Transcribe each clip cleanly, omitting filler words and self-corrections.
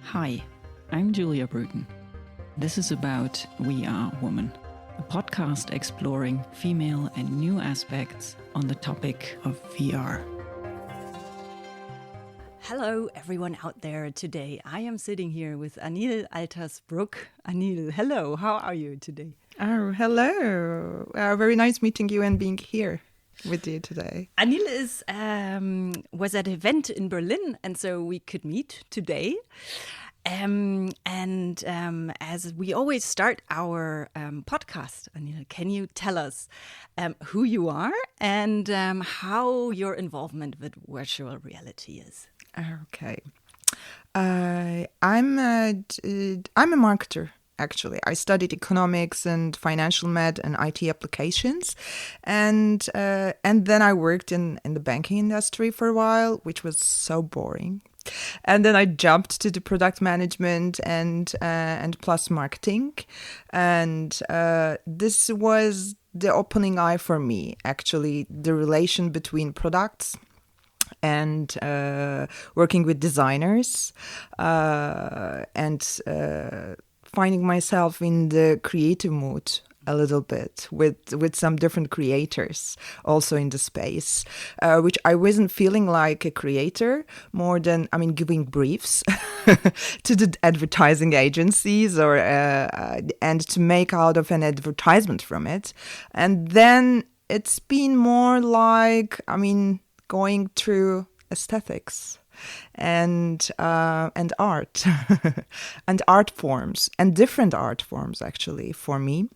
Hi, I'm Julia Bruton. This is about We Are Woman, a podcast exploring female and new aspects on the topic of VR. Hello, everyone out there today. I am sitting here with Anil Altas Brug. Anil, hello, how are you today? Oh, hello. Very nice meeting you and being here with you today. Anil was at an event in Berlin, and so we could meet today. As we always start our podcast, Anil, can you tell us who you are and how your involvement with virtual reality is? Okay. I'm a marketer. Actually, I studied economics and financial med and IT applications, and then I worked in the banking industry for a while, which was so boring. And then I jumped to the product management and plus marketing, and this was the opening eye for me. Actually, the relation between products and working with designers and finding myself in the creative mood a little bit with some different creators also in the space, which I wasn't feeling like a creator more than, giving briefs to the advertising agencies or and to make out of an advertisement from it. And then it's been more like, going through aesthetics and art and art forms and different art forms actually for me.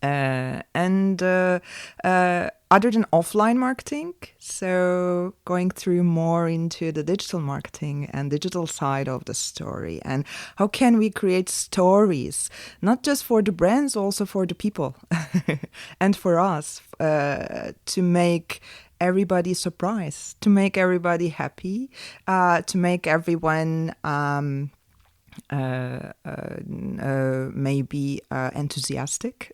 Other than offline marketing, so going through more into the digital marketing and digital side of the story, and how can we create stories, not just for the brands, also for the people and for us, to make everybody surprised, to make everybody happy, to make everyone maybe enthusiastic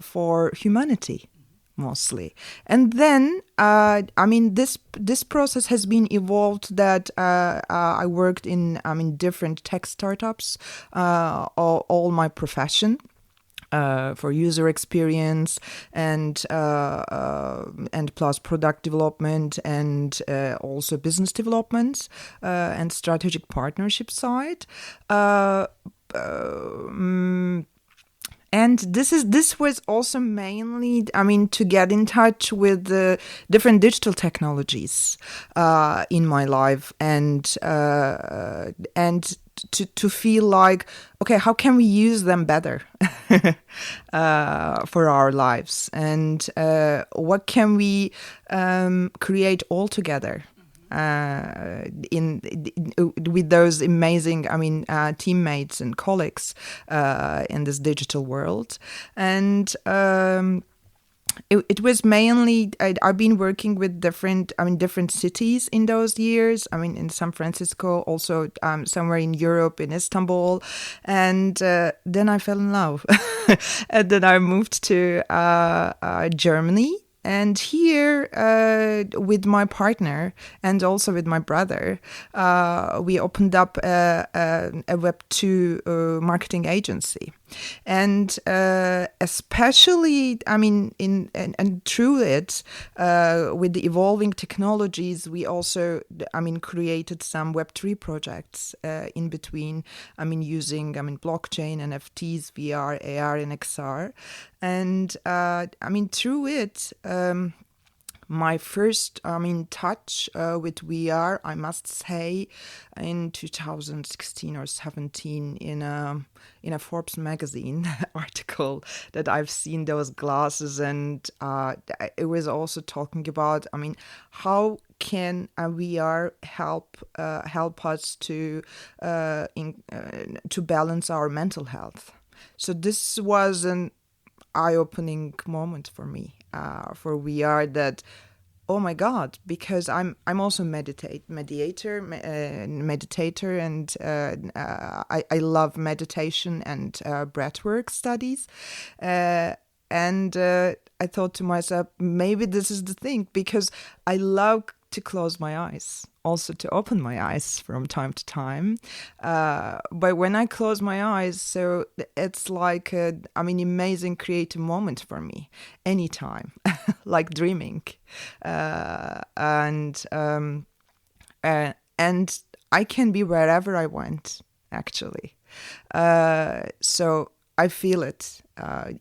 for humanity mostly. And then this process has been evolved that I worked in different tech startups all my profession. For user experience and plus product development and also business development and strategic partnership side. And this was also mainly, to get in touch with the different digital technologies in my life and to feel like, okay, how can we use them better for our lives, and what can we create all together with those amazing teammates and colleagues in this digital world. And it was mainly, I've been working with different cities in those years. In San Francisco, also somewhere in Europe, in Istanbul. And then I fell in love. And then I moved to Germany. And here, with my partner and also with my brother, we opened up a Web2 marketing agency. And especially, and through it, with the evolving technologies, we also, created some Web3 projects in between, using, blockchain, NFTs, VR, AR, and XR. And, through it, my first, touch with VR, I must say, in 2016 or 17, in a Forbes magazine article that I've seen those glasses, and it was also talking about, how can VR help us to balance our mental health? So this was an eye-opening moment for me for VR, that oh my God, because I'm also meditator, and I love meditation and breathwork studies, and I thought to myself, maybe this is the thing, because I love to close my eyes, also to open my eyes from time to time. But when I close my eyes, so it's like amazing creative moment for me anytime, like dreaming, and I can be wherever I want, actually. So I feel it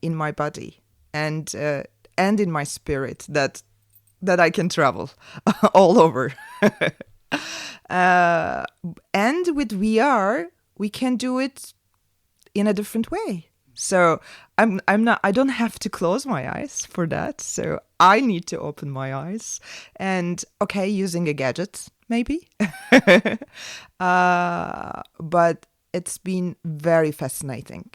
in my body and in my spirit that I can travel all over. And with VR, we can do it in a different way. So I don't have to close my eyes for that. So I need to open my eyes and, okay, using a gadget, maybe. But it's been very fascinating.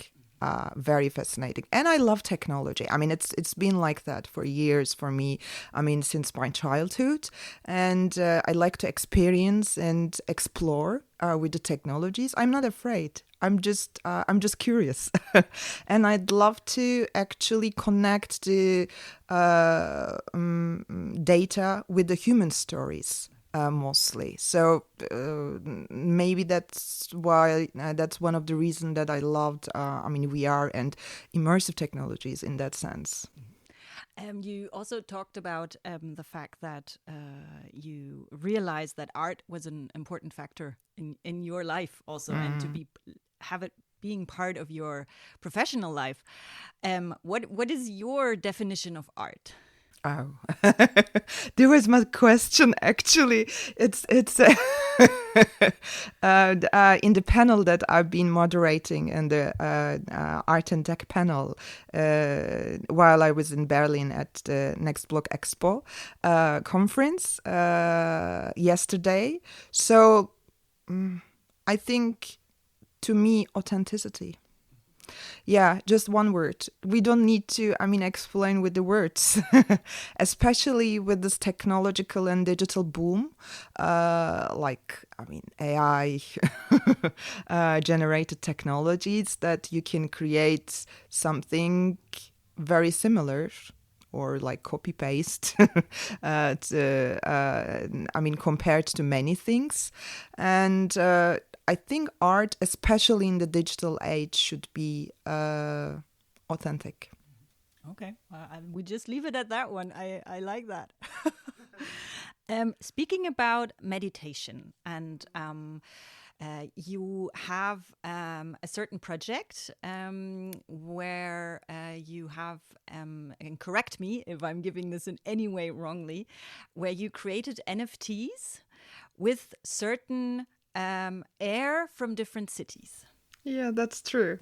Very fascinating. And I love technology. I mean, it's been like that for years for me. I mean, since my childhood. And I like to experience and explore with the technologies. I'm not afraid. I'm just curious. And I'd love to actually connect the data with the human stories. Mostly. So maybe that's why, that's one of the reasons that I loved, VR and immersive technologies in that sense. You also talked about the fact that you realized that art was an important factor in your life also, and to have it being part of your professional life. What is your definition of art? Oh, there was my question. Actually, it's in the panel that I've been moderating in the Art and Tech panel while I was in Berlin at the Next Block Expo conference yesterday. So I think, to me, authenticity. Yeah, just one word. We don't need to, explain with the words, especially with this technological and digital boom, AI generated technologies that you can create something very similar or like copy paste, compared to many things. And I think art, especially in the digital age, should be authentic. Okay, we just leave it at that one. I like that. Speaking about meditation, and you have a certain project where you have, and correct me if I'm giving this in any way wrongly, where you created NFTs with certain air from different cities. Yeah, that's true.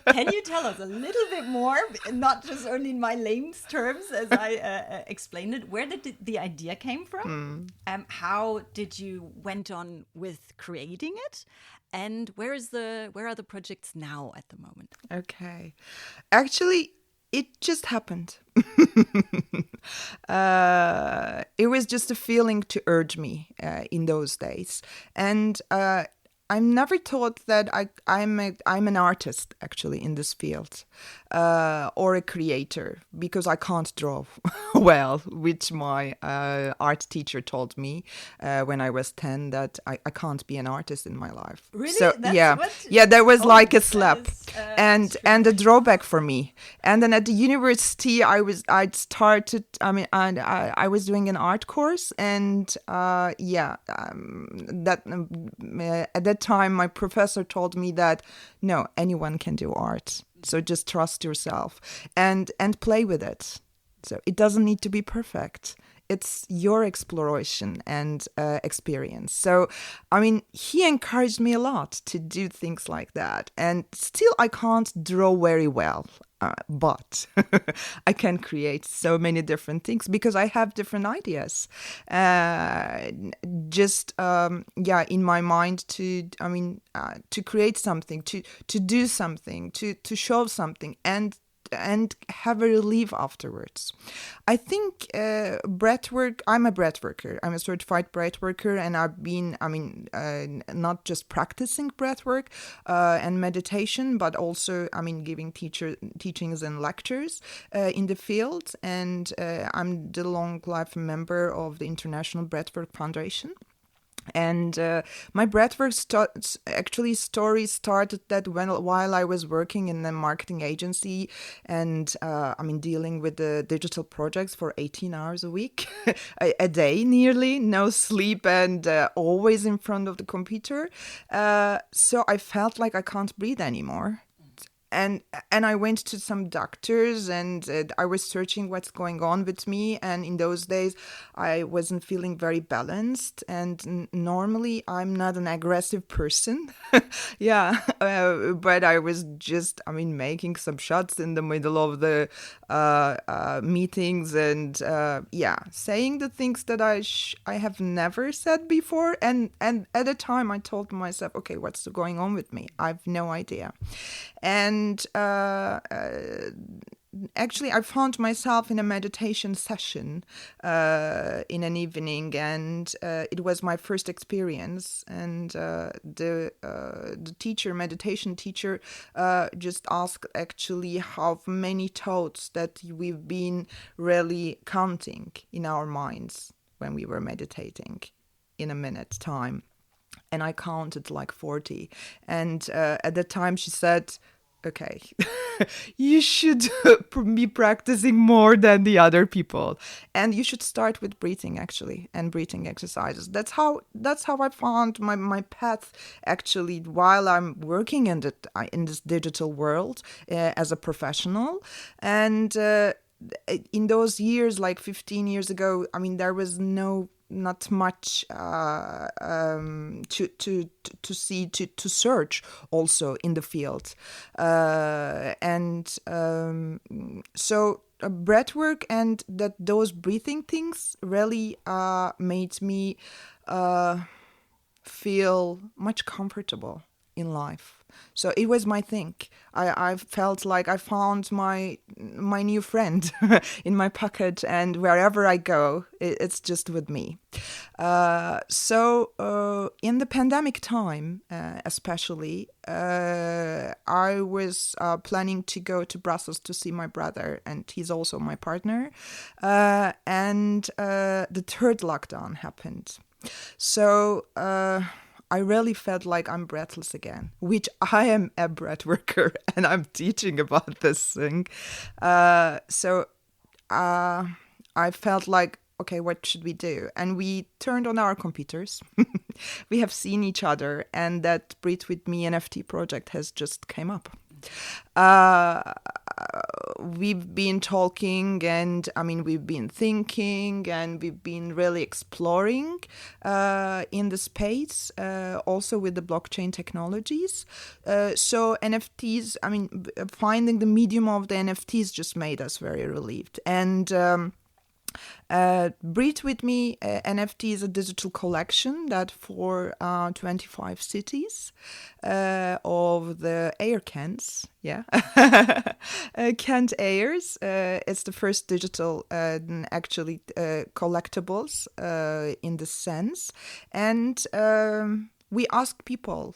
Can you tell us a little bit more, not just only in my layman's terms as I explained it, where did the idea came from? How did you went on with creating it? And where are the projects now at the moment? Okay. Actually, it just happened. It was just a feeling to urge me in those days. And I never thought that I'm an artist, actually, in this field, or a creator, because I can't draw well, which my art teacher told me when I was 10, that I can't be an artist in my life. Really? So That's that was like a slap and a drawback for me. And then at the university, I was doing an art course, and at that time, my professor told me that no, anyone can do art. So just trust yourself and play with it. So it doesn't need to be perfect. It's your exploration and experience. So, he encouraged me a lot to do things like that. And still, I can't draw very well. But I can create so many different things because I have different ideas. In my mind to create something, to do something, to show something, and have a relief afterwards. I think breathwork. I'm a breathworker. I'm a certified breathworker, and I've been, not just practicing breathwork and meditation, but also, giving teachings and lectures in the field. And I'm the long life member of the International Breathwork Foundation. And my breathwork story started that while I was working in a marketing agency and dealing with the digital projects for 18 hours a week, a day nearly, no sleep, and always in front of the computer. So I felt like I can't breathe anymore. And I went to some doctors, and I was searching what's going on with me. And in those days, I wasn't feeling very balanced. And normally, I'm not an aggressive person. But I was just, making some shots in the middle of the meetings and, saying the things that I have never said before. And at the time, I told myself, okay, what's going on with me? I have no idea. And actually, I found myself in a meditation session in an evening, and it was my first experience. And the meditation teacher, just asked actually how many thoughts that we've been really counting in our minds when we were meditating in a minute's time. And I counted like 40. And at the time she said, okay, you should be practicing more than the other people. And you should start with breathing, actually, and breathing exercises. That's how I found my path, actually, while I'm working in this digital world as a professional. And in those years, like 15 years ago, there was not much to search also in the field, so breathwork and those breathing things really made me feel much comfortable in life. So it was my thing. I felt like I found my new friend in my pocket, and wherever I go, it's just with me. So in the pandemic time, especially, I was planning to go to Brussels to see my brother, and he's also my partner. And the third lockdown happened. So I really felt like I'm breathless again, which I am a breath worker and I'm teaching about this thing. So I felt like, okay, what should we do? And we turned on our computers. We have seen each other, and that Breathe With Me NFT project has just came up. We've been talking, and we've been thinking, and we've been really exploring in the space, also with the blockchain technologies. So NFTs, finding the medium of the NFTs just made us very relieved. And Breathe With Me NFT is a digital collection that for 25 cities of the air cans, canned airs. It's the first digital actually collectibles in this sense. And we ask people,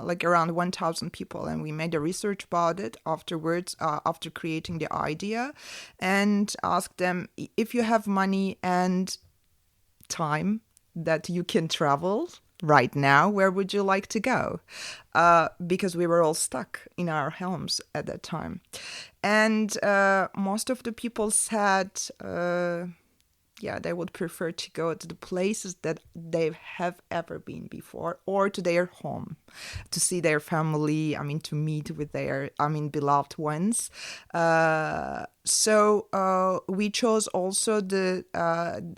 like around 1,000 people, and we made a research about it afterwards, after creating the idea, and asked them, if you have money and time that you can travel right now, where would you like to go? Because we were all stuck in our homes at that time. And most of the people said, they would prefer to go to the places that they have ever been before, or to their home, to see their family, to meet with their, beloved ones. So we chose also the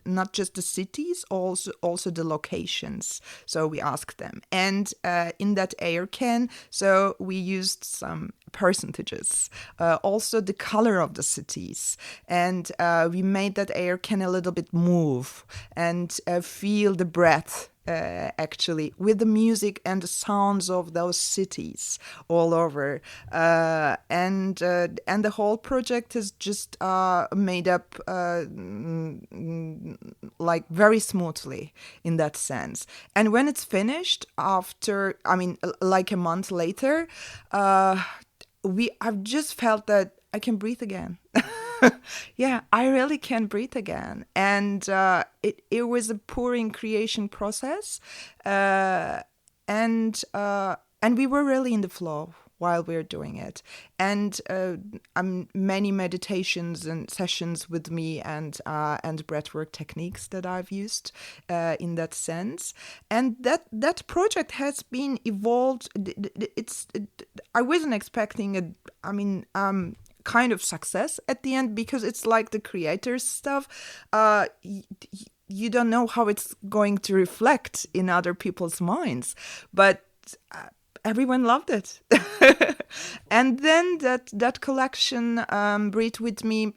not just the cities, also the locations. So we asked them. And in that air can, so we used some percentages, also the color of the cities. And we made that air can a little bit move and feel the breath actually, with the music and the sounds of those cities all over, and the whole project is just made up like very smoothly in that sense. And when it's finished, after, I mean, like a month later, I've just felt that I can breathe again. Yeah, I really can breathe again. And it was a pouring creation process. And we were really in the flow while we were doing it. And many meditations and sessions with me and breathwork techniques that I've used in that sense. And that project has been evolved. I wasn't expecting kind of success at the end, because it's like the creator's stuff. You don't know how it's going to reflect in other people's minds, but everyone loved it. And then that collection, Breathe With Me,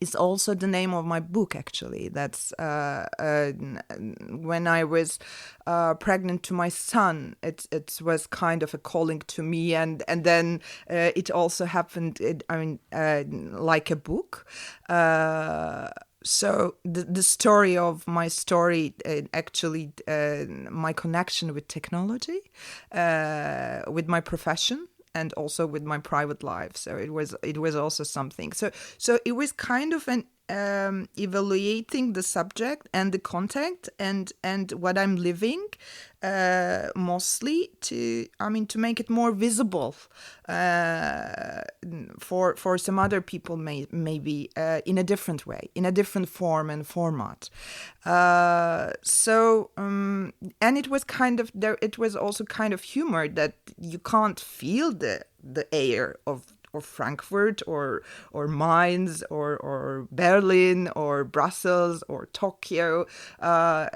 is also the name of my book, actually. That's when I was pregnant to my son, it was kind of a calling to me, and then it also happened, like a book. So the story of my story, actually, my connection with technology, with my profession, and also with my private life. So it was also something. So it was kind of an evaluating the subject and the content and what I'm living, mostly to make it more visible for some other people, maybe in a different way, in a different form and format. And it was kind of there. It was also kind of humor that you can't feel the air of Frankfurt or Mainz or Berlin or Brussels or Tokyo, or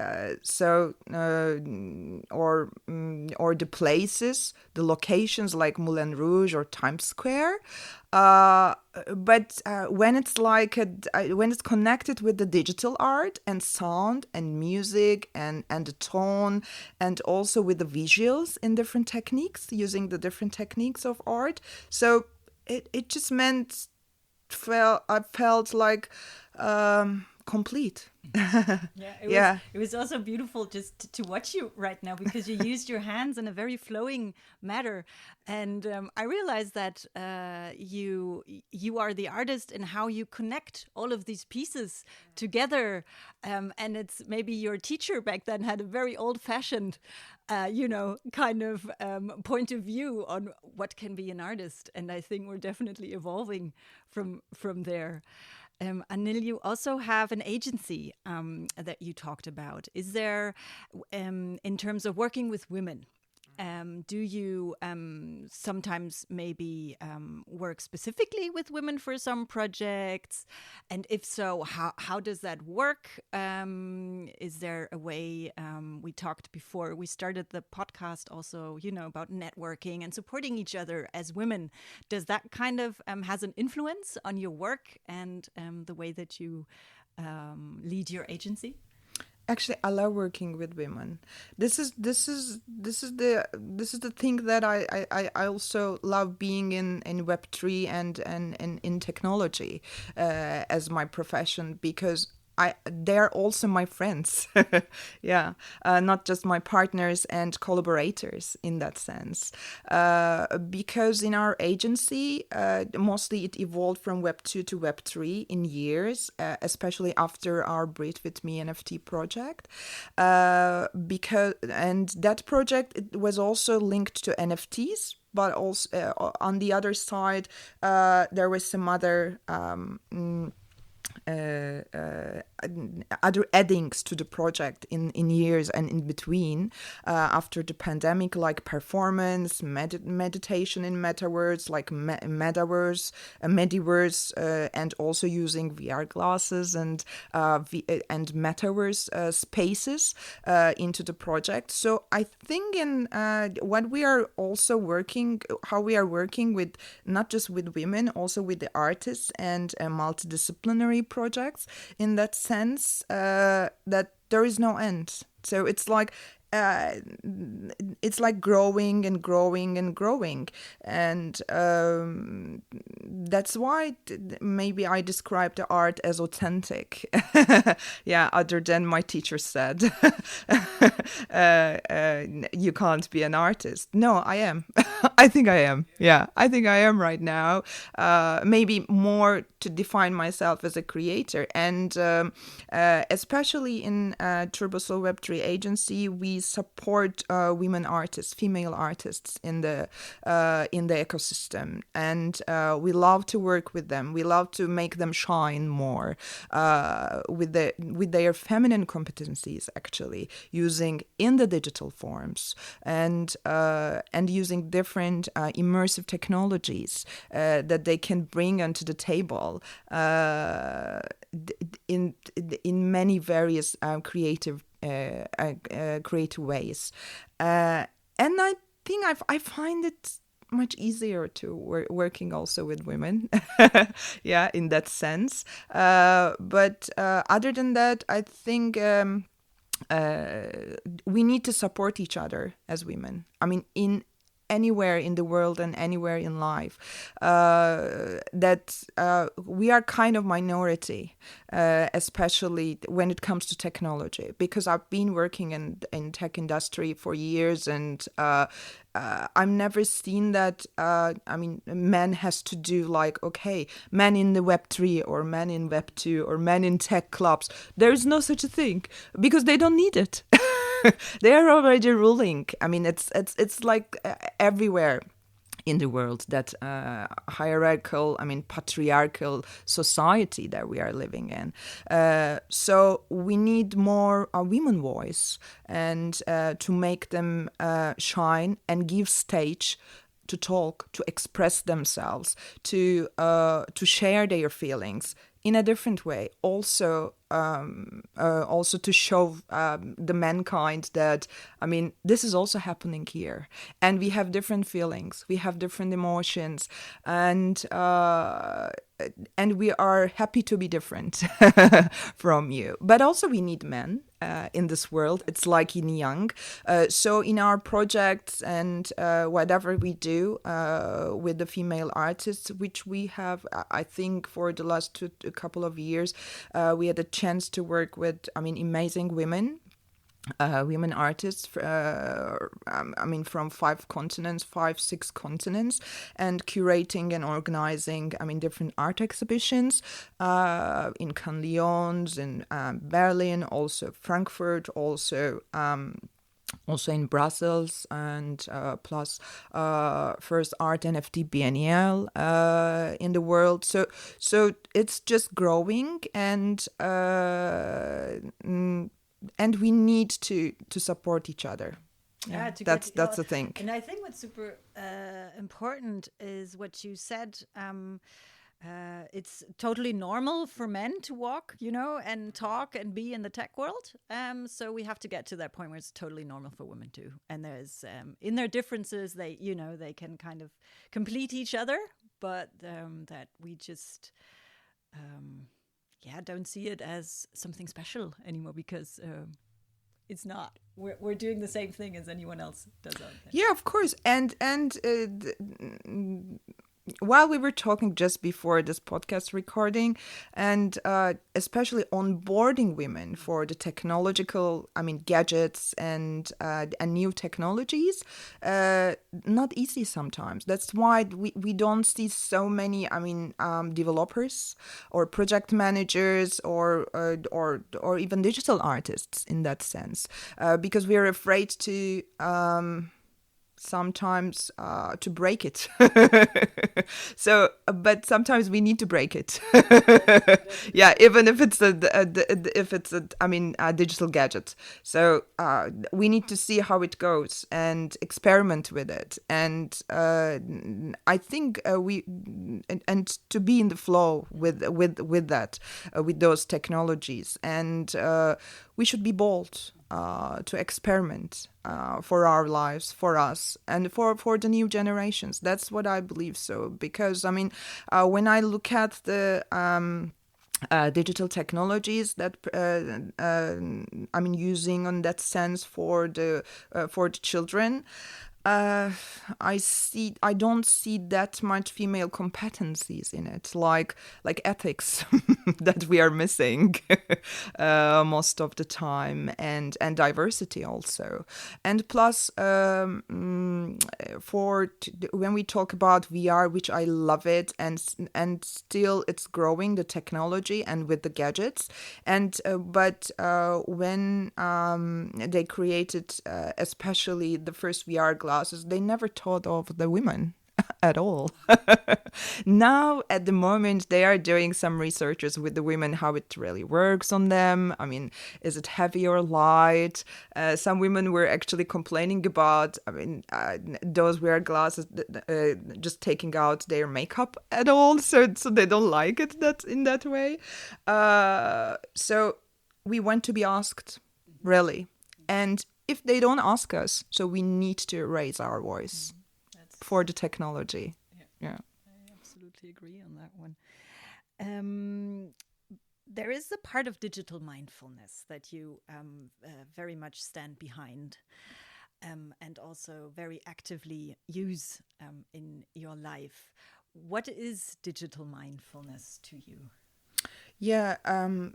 the places, the locations like Moulin Rouge or Times Square. But when it's when it's connected with the digital art and sound and music and the tone, and also with the visuals in different techniques, using the different techniques of art. So it just meant I felt like complete. It was also beautiful just to watch you right now, because you used your hands in a very flowing manner, and I realized that you are the artist in how you connect all of these pieces together, and it's maybe your teacher back then had a very old-fashioned kind of point of view on what can be an artist, and I think we're definitely evolving from there. Anil, you also have an agency that you talked about. Is there, in terms of working with women, do you sometimes maybe work specifically with women for some projects? And if so, how does that work? Is there a way, we talked before we started the podcast also, about networking and supporting each other as women. Does that kind of has an influence on your work and the way that you lead your agency? Actually, I love working with women. This is the thing that I also love being in Web3 and in technology as my profession, because they're also my friends. Yeah, not just my partners and collaborators in that sense. Because in our agency, mostly it evolved from Web2 to Web3 in years, especially after our Breathe With Me NFT project. And that project, it was also linked to NFTs, but also on the other side, there was some other other addings to the project in years and in between, after the pandemic, like performance, meditation in metaverse, like Mediverse, and also using VR glasses and metaverse spaces into the project. So I think in what we are also working, how we are working with, not just with women, also with the artists and multidisciplinary projects, in that sense, that there is no end So it's like growing and growing and growing, and that's why maybe I describe the art as authentic. Yeah, other than my teacher said, you can't be an artist. No, I am. I think I am. Yeah, I think I am right now. Maybe more to define myself as a creator, and especially in Turboslow Web3 agency, we support women artists, female artists in the ecosystem, and we love to work with them. We love to make them shine more with their feminine competencies, actually using in the digital forms, and using different immersive technologies that they can bring onto the table in many various creative ways, and I think I find it much easier to working also with women, yeah, in that sense. But other than that, I think we need to support each other as women. I mean, in anywhere in the world and anywhere in life, that we are kind of minority, especially when it comes to technology, because I've been working in tech industry for years, and I've never seen that. I mean, men has to do like, okay, men in the Web3 or men in Web2 or men in tech clubs. There is no such a thing because they don't need it. They are already ruling. I mean, it's like everywhere in the world, that hierarchical, I mean, patriarchal society that we are living in. So we need more a women voice, and to make them shine and give stage to talk, to express themselves, to share their feelings in a different way. Also to show the mankind that, I mean, this is also happening here, and we have different feelings, we have different emotions, and we are happy to be different from you. But also we need men in this world. It's like yin yang. So in our projects and whatever we do with the female artists, which we have, I think for the last couple of years, we had a chance to work with, I mean, amazing women artists, I mean, from 5, 6 continents, and curating and organizing, I mean, different art exhibitions in Cannes Lions, in Berlin, also Frankfurt, also in Brussels, and plus first art NFT Biennial in the world. So it's just growing, and we need to support each other. Yeah, that's the thing. And I think what's super important is what you said. It's totally normal for men to walk, and talk and be in the tech world. So we have to get to that point where it's totally normal for women too. And there's in their differences, they can kind of complete each other, but that we just don't see it as something special anymore, because it's not. We're doing the same thing as anyone else does. Yeah, of course. And while we were talking just before this podcast recording, and especially onboarding women for the technological, I mean, gadgets and new technologies, not easy sometimes. That's why we don't see so many, I mean, developers or project managers or even digital artists in that sense, because we are afraid to sometimes to break it. So, but sometimes we need to break it. Yeah, even if it's a digital gadget. So we need to see how it goes and experiment with it. And I think and to be in the flow with that, with those technologies, and we should be bold to experiment for our lives, for us, and for the new generations. That's what I believe. So, because I mean, when I look at the digital technologies that using on that sense for the children. I don't see that much female competencies in it, like ethics that we are missing most of the time, and diversity also. And plus, when we talk about VR, which I love it, and still it's growing, the technology and with the gadgets, and but when they created especially the first VR glasses, they never thought of the women at all. Now, at the moment, they are doing some researches with the women, how it really works on them. I mean, is it heavy or light? Some women were actually complaining about, those wear glasses just taking out their makeup at all. So they don't like it in that way. So we want to be asked, really. And if they don't ask us, so we need to raise our voice for the technology. Yeah. I absolutely agree on that one. There is a part of digital mindfulness that you very much stand behind, and also very actively use in your life. What is digital mindfulness to you? Yeah, I'm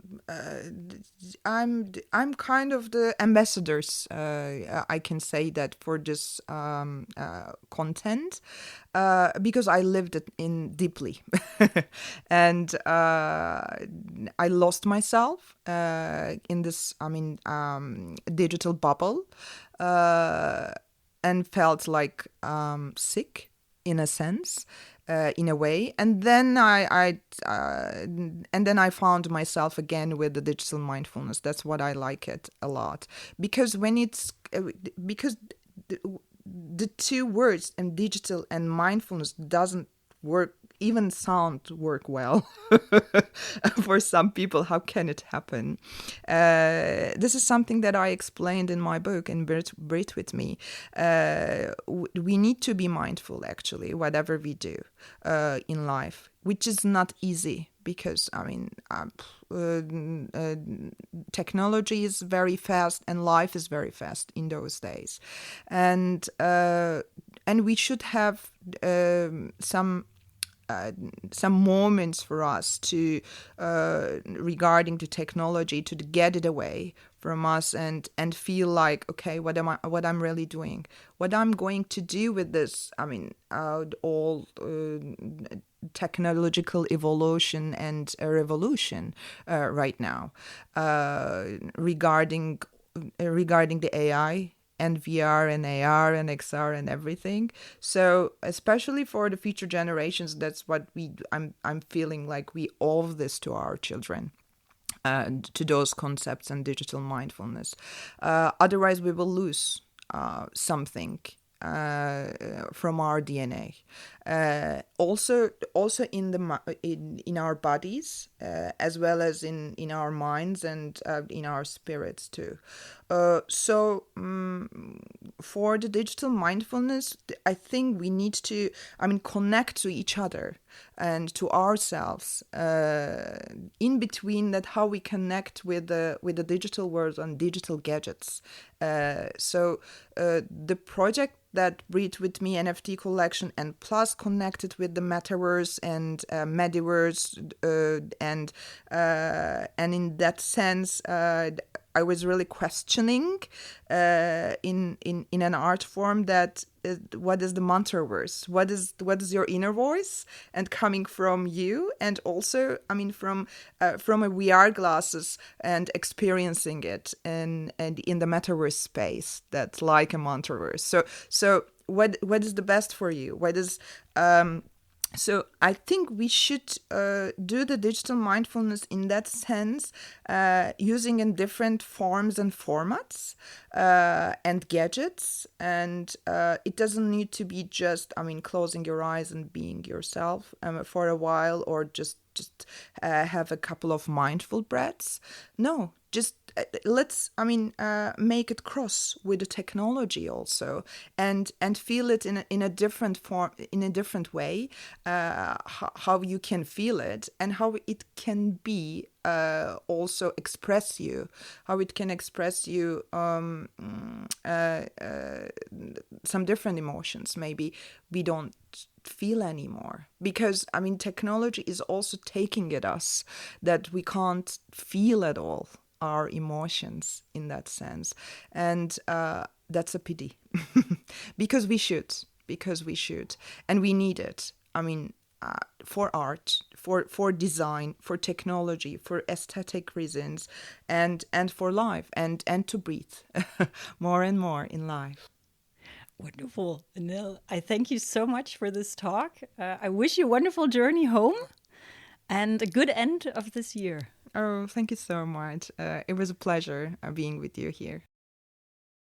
kind of the ambassadors. I can say that for this content, because I lived it in deeply, and I lost myself in this. Digital bubble, and felt like sick in a sense. In a way, and then I found myself again with the digital mindfulness. That's what I like it a lot, because because the two words, and digital and mindfulness, doesn't work well for some people. How can it happen? This is something that I explained in my book, and Breathe With Me. We need to be mindful, actually, whatever we do in life, which is not easy, because technology is very fast and life is very fast in those days, and we should have some moments for us to regarding the technology, to get it away from us, and feel like, okay, what I'm really doing, what I'm going to do with this. All technological evolution and revolution right now regarding the AI and VR and AR and XR and everything. So especially for the future generations, that's what I'm feeling like we owe this to our children. To those concepts and digital mindfulness. Otherwise, we will lose something from our DNA. Also in our bodies, as well as in our minds, and in our spirits too. For the digital mindfulness, I think we need to connect to each other and to ourselves, in between that, how we connect with the digital world and digital gadgets. The project that Breathe With Me NFT collection, and plus connected with the metaverse and Mediverse, and in that sense, I was really questioning in an art form that what is the mantraverse? What is your inner voice, and coming from you, and also from a VR glasses, and experiencing it and in the metaverse space, that's like a mantraverse. So what is the best for you? What is So I think we should do the digital mindfulness in that sense, using in different forms and formats and gadgets. And it doesn't need to be just, closing your eyes and being yourself for a while, or just just have a couple of mindful breaths. No, just let's make it cross with the technology also, and feel it in a different form, in a different way, how you can feel it and how it can be also express you, how it can express you some different emotions maybe we don't feel anymore, because technology is also taking at us that we can't feel at all our emotions in that sense, and that's a pity because we should and we need it. For art, for design, for technology, for aesthetic reasons, and for life, and to breathe more and more in life. Wonderful, Anil. I thank you so much for this talk. I wish you a wonderful journey home and a good end of this year. Oh, thank you so much. It was a pleasure being with you here.